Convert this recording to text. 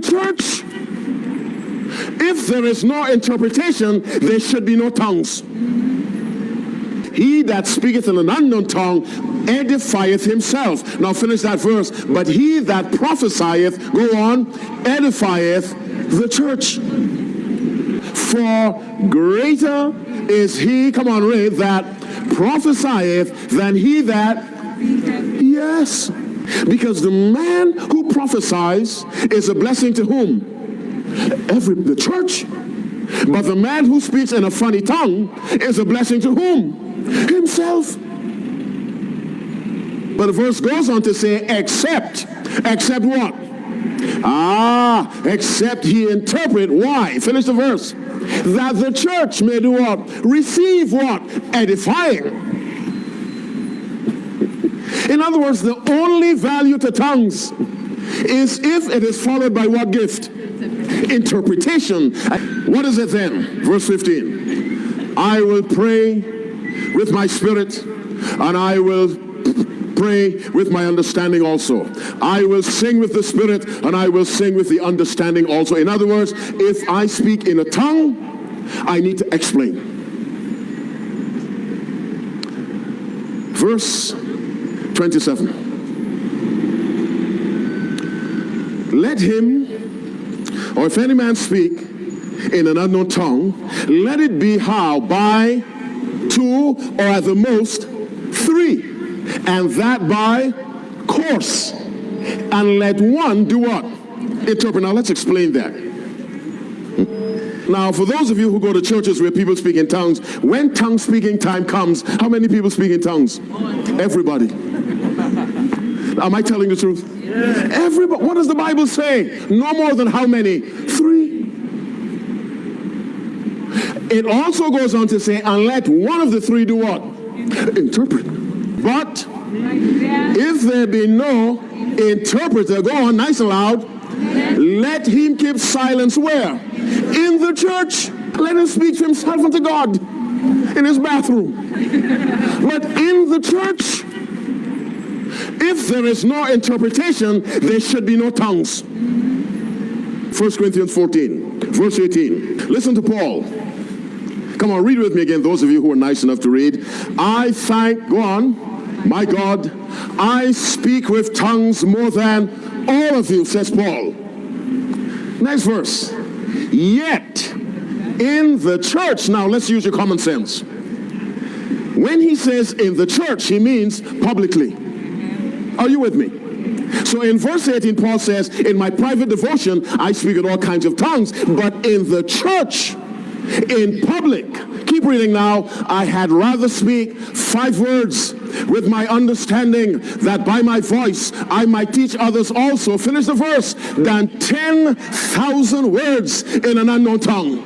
the church, if there is no interpretation, there should be no tongues. He that speaketh in an unknown tongue edifieth himself. Now finish that verse. But he that prophesieth, go on, edifieth the church. For greater is he, come on, read, that prophesieth than he that, yes. Because the man who prophesies is a blessing to whom? The church. But the man who speaks in a funny tongue is a blessing to whom? Himself. But the verse goes on to say, except what? Except he interpret. Why? Finish the verse. That the church may do what? Receive what? Edifying. In other words, the only value to tongues is if it is followed by what gift? Interpretation. What is it then? Verse 15. I will pray with my spirit, and I will pray with my understanding also. I will sing with the spirit, and I will sing with the understanding also. In other words, if I speak in a tongue, I need to explain. Verse 27. Let him, or if any man speak in an unknown tongue, let it be how? By 2, or at the most 3, and that by course. And let one do what? Interpret. Now let's explain that. Now for those of you who go to churches where people speak in tongues, when tongue speaking time comes, how many people speak in tongues? Everybody. Am I telling the truth? Yeah. Everybody. What does the Bible say? No more than how many? 3. It also goes on to say, and let one of the 3 do what? Interpret. But if there be no interpreter, go on, nice and loud, let him keep silence where? In the church. Let him speak to himself and to God in his bathroom. But in the church, if there is no interpretation, there should be no tongues. 1 Corinthians 14, verse 18. Listen to Paul. Come on, read with me again, those of you who are nice enough to read. I thank, go on, my God, I speak with tongues more than all of you, says Paul. Next verse. Yet in the church, now let's use your common sense. When he says in the church, he means publicly. Are you with me? So in verse 18, Paul says, in my private devotion, I speak in all kinds of tongues, but in the church, in public, keep reading now, I had rather speak 5 words with my understanding, that by my voice I might teach others also, finish the verse, than 10,000 words in an unknown tongue.